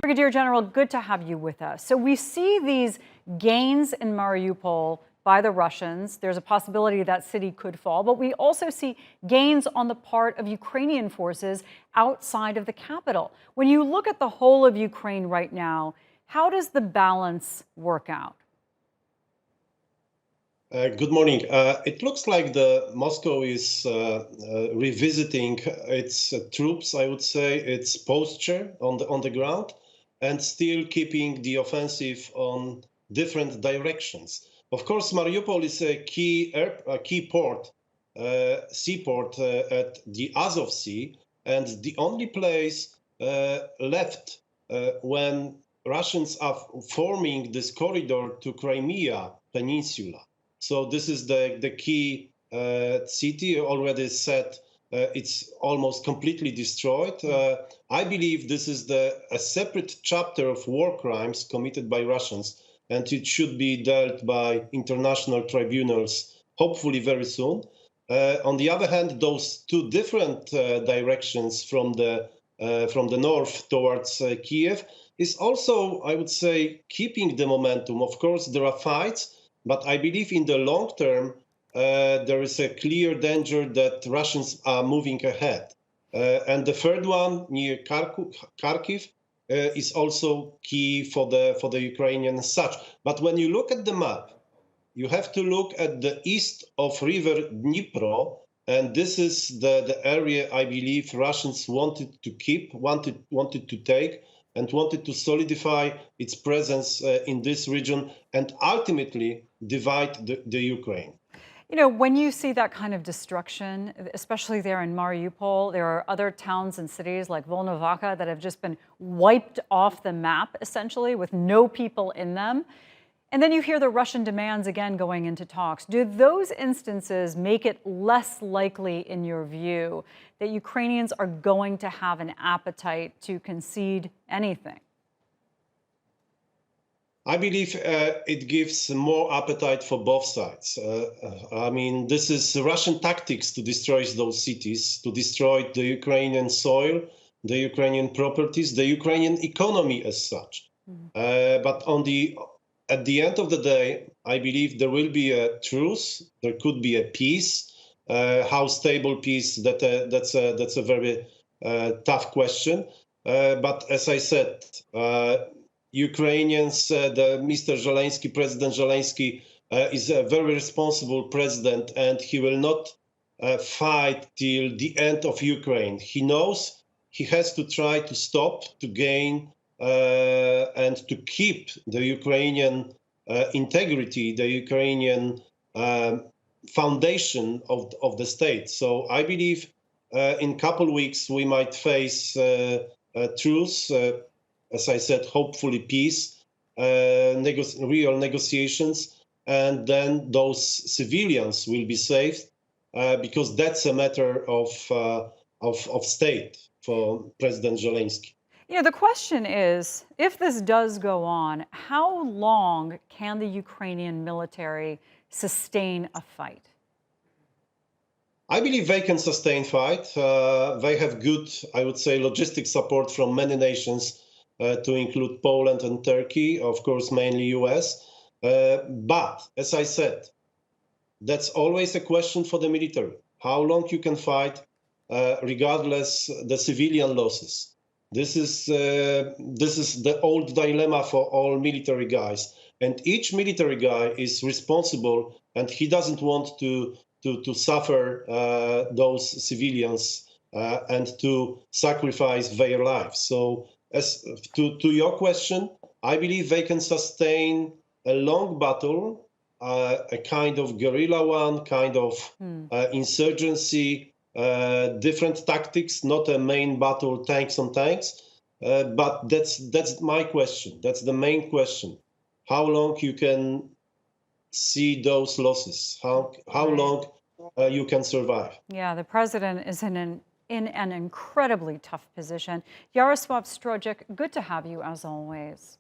Brigadier General, good to have you with us. So we see these gains in Mariupol by the Russians. There's a possibility that city could fall, but we also see gains on the part of Ukrainian forces outside of the capital. When you look at the whole of Ukraine right now, how does the balance work out? Good morning. It looks like the Moscow is revisiting its troops, I would say, its posture on the ground, and still keeping the offensive on different directions. Of course, Mariupol is a key port, seaport at the Azov Sea, and the only place left when Russians are forming this corridor to Crimea Peninsula. So this is the key city already set. It's almost completely destroyed. I believe this is a separate chapter of war crimes committed by Russians, and it should be dealt by international tribunals, hopefully very soon. On the other hand, those two different directions from the north towards Kiev is also, I would say, keeping the momentum. Of course, there are fights, but I believe in the long term, there is a clear danger that Russians are moving ahead. And the third one, near Kharkiv, is also key for the Ukrainians as such. But when you look at the map, you have to look at the east of River Dnipro, and this is the area I believe Russians wanted to keep, wanted to take, and wanted to solidify its presence in this region and ultimately divide the Ukraine. You know, when you see that kind of destruction, especially there in Mariupol, there are other towns and cities like Volnovakha that have just been wiped off the map, essentially, with no people in them. And then you hear the Russian demands again going into talks. Do those instances make it less likely, in your view, that Ukrainians are going to have an appetite to concede anything? I believe it gives more appetite for both sides. I mean, this is Russian tactics to destroy those cities, to destroy the Ukrainian soil, the Ukrainian properties, the Ukrainian economy as such. But at the end of the day, I believe there will be a truce. There could be a peace. How stable peace? That's a very tough question. But as I said, Ukrainians, Mr. Zelenskyy, President Zelenskyy, is a very responsible president, and he will not fight till the end of Ukraine. He knows he has to try to stop, to gain, and to keep the Ukrainian integrity, the Ukrainian foundation of the state. So I believe in a couple of weeks we might face a truce. As I said, hopefully peace, real negotiations, and then those civilians will be saved, because that's a matter of state for President Zelenskyy. You know, the question is, if this does go on, how long can the Ukrainian military sustain a fight? I believe they can sustain fight. They have good, I would say, logistic support from many nations, to include Poland and Turkey, of course, mainly US. But as I said, that's always a question for the military. How long you can fight, regardless the civilian losses. This is the old dilemma for all military guys. And each military guy is responsible, and he doesn't want to suffer those civilians and to sacrifice their lives. So as to your question, I believe they can sustain a long battle, a kind of guerrilla one, kind of insurgency, different tactics, not a main battle, tanks on tanks. But that's my question. That's the main question. How long you can see those losses? How long you can survive? Yeah, the president is in an incredibly tough position. Jaroslaw Strozyk, good to have you as always.